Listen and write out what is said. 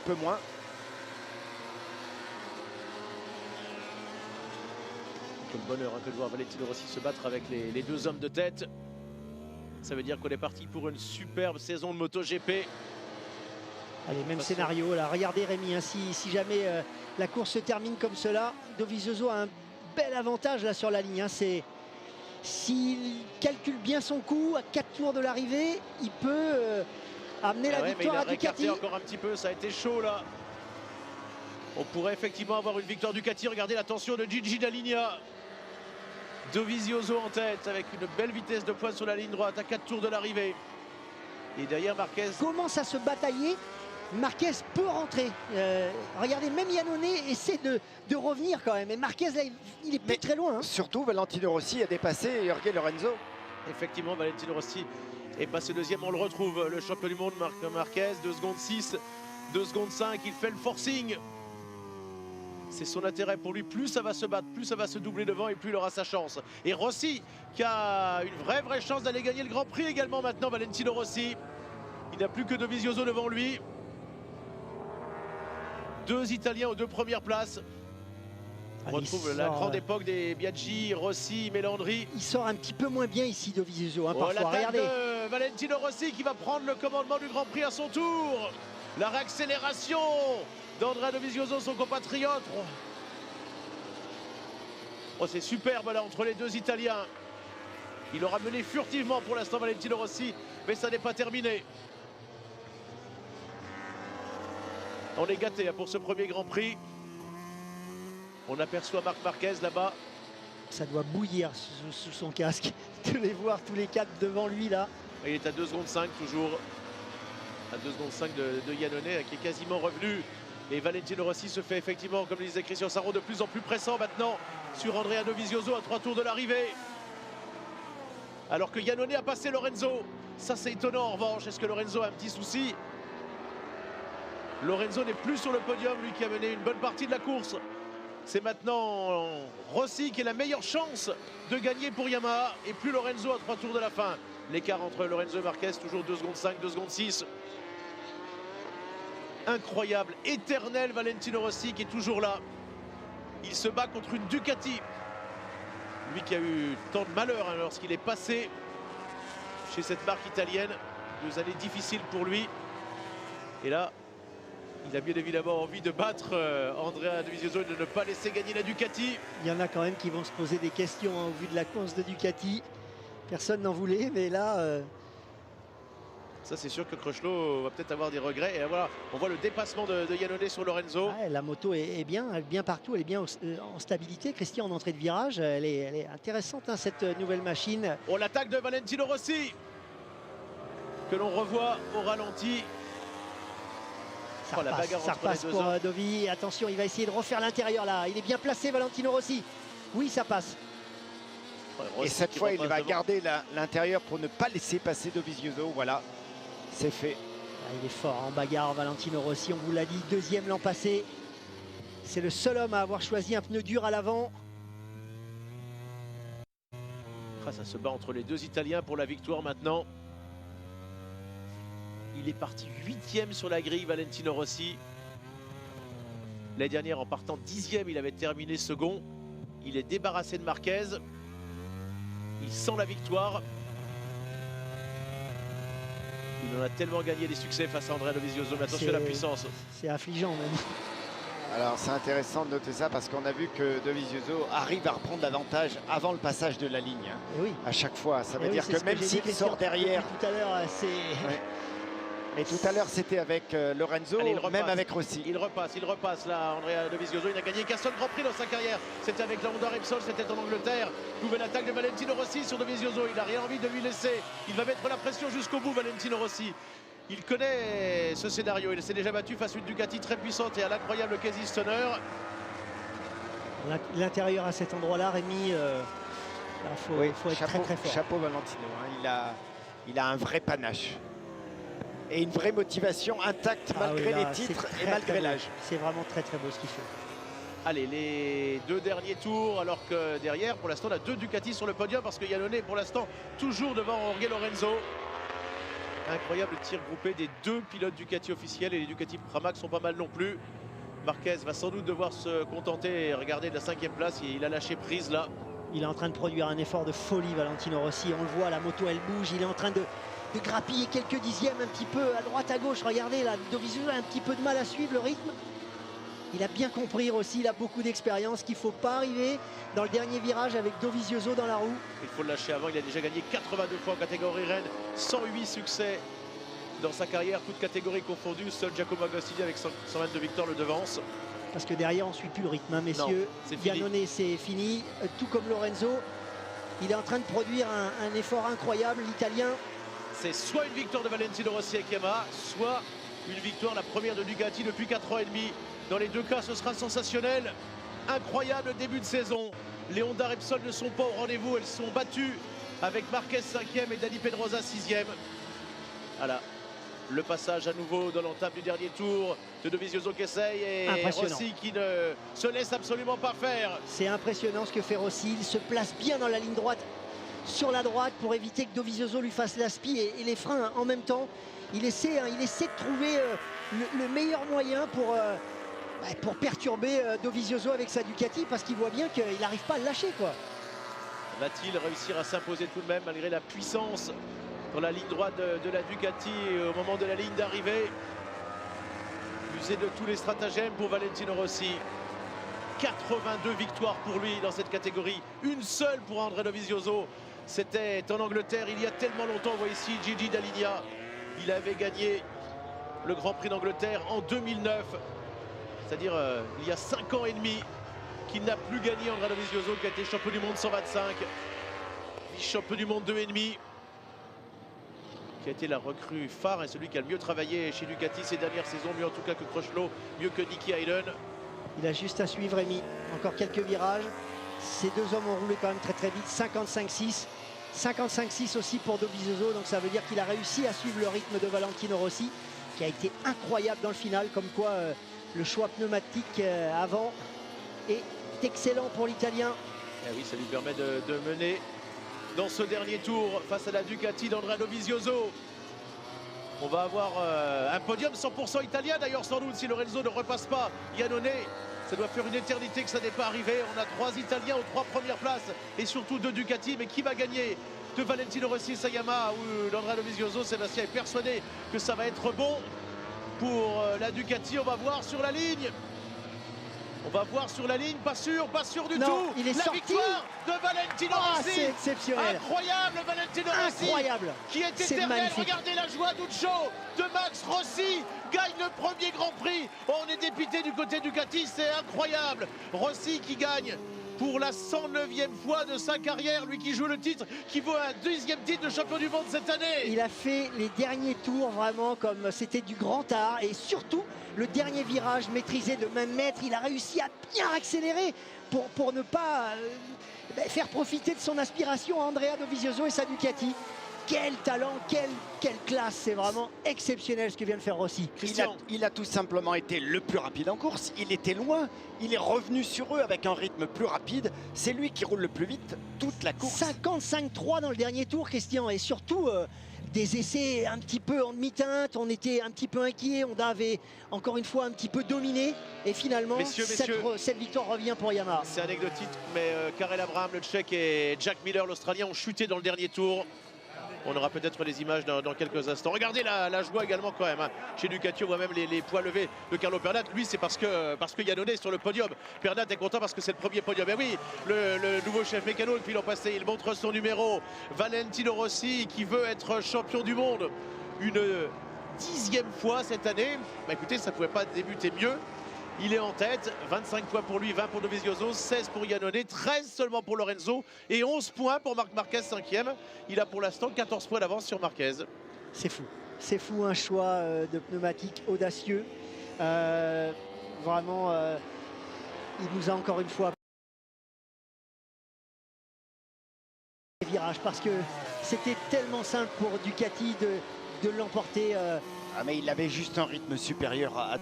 peu moins. Quel bonheur que de voir Valentino Rossi se battre avec les deux hommes de tête. Ça veut dire qu'on est parti pour une superbe saison de MotoGP. Allez, même scénario là. Regardez Rémi, hein, si jamais la course se termine comme cela, Dovizioso a un bel avantage là sur la ligne. Hein. S'il calcule bien son coup, à 4 tours de l'arrivée, il peut amener la victoire à Ducati. Il a encore un petit peu, ça a été chaud là. On pourrait effectivement avoir une victoire Ducati. Regardez la tension de Gigi Dall'Igna. Dovizioso en tête avec une belle vitesse de pointe sur la ligne droite à 4 tours de l'arrivée. Et derrière Marquez commence à se batailler. Marquez peut rentrer. Regardez, même Iannone essaie de revenir quand même. Et Marquez, là, il est plus très loin. Hein. Surtout, Valentino Rossi a dépassé Jorge Lorenzo. Effectivement, Valentino Rossi est passé deuxième. On le retrouve, le champion du monde, Marquez, 2 secondes 6, 2 secondes 5. Il fait le forcing. C'est son intérêt pour lui. Plus ça va se battre, plus ça va se doubler devant et plus il aura sa chance. Et Rossi qui a une vraie chance d'aller gagner le Grand Prix également maintenant, Valentino Rossi. Il n'a plus que Dovizioso devant lui. 2 Italiens aux 2 premières places. On retrouve la grande époque des Biaggi, Rossi, Melandri. Il sort un petit peu moins bien ici, Dovizioso. Hein, parfois. Regardez. De Valentino Rossi qui va prendre le commandement du Grand Prix à son tour. La réaccélération d'Andrea Dovizioso, son compatriote. Oh, c'est superbe là entre les 2 Italiens. Il aura mené furtivement pour l'instant Valentino Rossi, mais ça n'est pas terminé. On est gâté pour ce premier Grand Prix. On aperçoit Marc Marquez là-bas. Ça doit bouillir sous son casque de les voir tous les 4 devant lui là. Et il est à 2 secondes 5 toujours. À 2 secondes 5 de Iannone qui est quasiment revenu. Et Valentino Rossi se fait effectivement, comme le disait Christian Sarron, de plus en plus pressant maintenant sur Andrea Dovizioso à 3 tours de l'arrivée. Alors que Iannone a passé Lorenzo. Ça c'est étonnant en revanche. Est-ce que Lorenzo a un petit souci? Lorenzo n'est plus sur le podium, lui qui a mené une bonne partie de la course. C'est maintenant Rossi qui a la meilleure chance de gagner pour Yamaha. Et plus Lorenzo à 3 tours de la fin. L'écart entre Lorenzo et Marquez, toujours 2 secondes 5, 2 secondes 6. Incroyable, éternel Valentino Rossi qui est toujours là. Il se bat contre une Ducati. Lui qui a eu tant de malheur hein, lorsqu'il est passé chez cette marque italienne. 2 années difficiles pour lui. Et là, il a bien évidemment envie de battre Andrea Dovizioso et de ne pas laisser gagner la Ducati. Il y en a quand même qui vont se poser des questions hein, au vu de la course de Ducati. Personne n'en voulait, mais là... Ça, c'est sûr que Crutchlow va peut-être avoir des regrets. Et là, voilà, on voit le dépassement de Iannone sur Lorenzo. Ouais, la moto est bien, elle est bien partout, elle est bien en stabilité. Christian, en entrée de virage, elle est intéressante, hein, cette nouvelle machine. Oh, l'attaque de Valentino Rossi, que l'on revoit au ralenti. Ça repasse pour Dovi. Attention, il va essayer de refaire l'intérieur là. Il est bien placé, Valentino Rossi. Oui, ça passe. Ouais, et cette fois, il va garder l'intérieur pour ne pas laisser passer Dovizioso. Voilà, c'est fait. Ah, il est fort en bagarre, Valentino Rossi. On vous l'a dit, 2e l'an passé. C'est le seul homme à avoir choisi un pneu dur à l'avant. Ah, ça se bat entre les 2 Italiens pour la victoire maintenant. Il est parti 8e sur la grille, Valentino Rossi. L'année dernière, en partant 10e, il avait terminé second. Il est débarrassé de Marquez. Il sent la victoire. Il en a tellement gagné des succès face à Andrea Dovizioso. Mais attention à la puissance. C'est affligeant même. Alors c'est intéressant de noter ça parce qu'on a vu que Dovizioso arrive à reprendre l'avantage avant le passage de la ligne. Et oui. À chaque fois. Ça veut dire que même s'il sort derrière... Tout à l'heure, c'est... Ouais. Et tout à l'heure, c'était avec Lorenzo, allez, même avec Rossi. Il repasse là, Andrea Dovizioso. Il n'a gagné qu'un seul Grand Prix dans sa carrière. C'était avec la Honda Repsol, c'était en Angleterre. Nouvelle attaque de Valentino Rossi sur Dovizioso. Il n'a rien envie de lui laisser. Il va mettre la pression jusqu'au bout, Valentino Rossi. Il connaît ce scénario. Il s'est déjà battu face à une Ducati très puissante et à l'incroyable Casey Stoner. L'intérieur à cet endroit-là, Rémi, faut être très très fort. Chapeau Valentino, hein. Il a un vrai panache. Et une vraie motivation intacte malgré les titres et malgré l'âge. C'est vraiment très très beau ce qu'il fait. Allez, les 2 derniers tours, alors que derrière, pour l'instant, on a 2 Ducati sur le podium parce que Iannone est pour l'instant toujours devant Jorge Lorenzo. Incroyable tir groupé des deux pilotes Ducati officiels, et les Ducati Pramac sont pas mal non plus. Marquez va sans doute devoir se contenter et regarder de la 5e place. Il a lâché prise là. Il est en train de produire un effort de folie, Valentino Rossi. On le voit, la moto elle bouge, il est en train de grappiller quelques dixièmes un petit peu à droite à gauche. Regardez là, Dovizioso a un petit peu de mal à suivre le rythme. Il a bien compris aussi, il a beaucoup d'expérience, qu'il ne faut pas arriver dans le dernier virage avec Dovizioso dans la roue. Il faut le lâcher avant, il a déjà gagné 82 fois en catégorie Rennes, 108 succès dans sa carrière, toutes catégories confondues. Seul Giacomo Agostini avec 122 victoires le devance. Parce que derrière on ne suit plus le rythme, hein, messieurs. Iannone, c'est fini, tout comme Lorenzo. Il est en train de produire un effort incroyable, l'Italien. C'est soit une victoire de Valentino Rossi avec Yamaha, soit une victoire, la première de Ducati depuis 4 ans et demi. Dans les deux cas, ce sera sensationnel. Incroyable début de saison. Les Honda Repsol ne sont pas au rendez-vous. Elles sont battues avec Marquez 5e et Dani Pedrosa 6e. Voilà. Le passage à nouveau dans l'entame du dernier tour de Dovizioso qui essaye et Rossi qui ne se laisse absolument pas faire. C'est impressionnant ce que fait Rossi. Il se place bien dans la ligne droite, sur la droite, pour éviter que Dovizioso lui fasse l'aspi et les freins en même temps. Il essaie de trouver le meilleur moyen pour perturber Dovizioso avec sa Ducati, parce qu'il voit bien qu'il n'arrive pas à le lâcher, quoi. Va-t-il réussir à s'imposer tout de même malgré la puissance dans la ligne droite de la Ducati au moment de la ligne d'arrivée? User de tous les stratagèmes pour Valentino Rossi. 82 victoires pour lui dans cette catégorie, une seule pour Andrea Dovizioso. C'était en Angleterre il y a tellement longtemps. On voit ici Gigi Dall'Igna. Il avait gagné le Grand Prix d'Angleterre en 2009. C'est-à-dire il y a 5 ans et demi qu'il n'a plus gagné. Andrea Dovizioso qui a été champion du monde 125, vice-champion du monde 2,5, qui a été la recrue phare et celui qui a le mieux travaillé chez Ducati ces dernières saisons, mieux en tout cas que Crutchlow, mieux que Nicky Hayden. Il a juste à suivre, Rémi. Encore quelques virages. Ces deux hommes ont roulé quand même très très vite. 55-6. 55-6 aussi pour Dovizioso. Donc ça veut dire qu'il a réussi à suivre le rythme de Valentino Rossi, qui a été incroyable dans le final. Comme quoi le choix pneumatique avant est excellent pour l'Italien. Eh oui, ça lui permet de mener dans ce dernier tour face à la Ducati d'Andrea Dovizioso. On va avoir un podium 100% italien d'ailleurs, sans doute, si Lorenzo ne repasse pas Iannone. Ça doit faire une éternité que ça n'est pas arrivé. On a 3 Italiens aux 3 premières places et surtout 2 Ducati. Mais qui va gagner de Valentino Rossi et Sayama ou d'Andrea Dovizioso? Sébastien est persuadé que ça va être bon pour la Ducati. On va voir sur la ligne. On va voir sur la ligne, pas sûr du tout. Il est la sorti. Victoire de Valentino Rossi. C'est exceptionnel. Incroyable Valentino Rossi. Incroyable. Qui est éternel. Magnifique. Regardez la joie d'Uccio, de Max Rossi. Gagne le premier Grand Prix. On est dépité du côté Ducati, c'est incroyable. Rossi qui gagne pour la 109e fois de sa carrière, lui qui joue le titre, qui vaut un 2e titre de champion du monde cette année. Il a fait les derniers tours vraiment comme c'était du grand art, et surtout le dernier virage maîtrisé de même mètre. Il a réussi à bien accélérer pour ne pas faire profiter de son aspiration à Andrea Dovizioso et sa Ducati. Quel talent, quelle classe, c'est vraiment exceptionnel ce que vient de faire Rossi. Il a tout simplement été le plus rapide en course, il était loin, il est revenu sur eux avec un rythme plus rapide, c'est lui qui roule le plus vite toute la course. 55-3 dans le dernier tour, Christian, et surtout des essais un petit peu en demi-teinte. On était un petit peu inquiets, on avait encore une fois un petit peu dominé, et finalement cette victoire revient pour Yamaha. C'est anecdotique, mais Karel Abraham, le Tchèque, et Jack Miller, l'Australien, ont chuté dans le dernier tour. On aura peut-être les images dans quelques instants. Regardez la joie également quand même. Hein. Chez Ducati, on voit même les poids levés de Carlo Pernat. Lui, c'est parce que Iannone est sur le podium. Pernat est content parce que c'est le premier podium. Et oui, le nouveau chef mécano, depuis l'an passé, il montre son numéro. Valentino Rossi, qui veut être champion du monde une 10e fois cette année. Bah, écoutez, ça ne pouvait pas débuter mieux. Il est en tête, 25 points pour lui, 20 pour Dovizioso, 16 pour Iannone, 13 seulement pour Lorenzo et 11 points pour Marc Marquez, 5e. Il a pour l'instant 14 points d'avance sur Marquez. C'est fou, un choix de pneumatique audacieux. Vraiment, il nous a encore une fois les virages, parce que c'était tellement simple pour Ducati de l'emporter. Ah, mais il avait juste un rythme supérieur à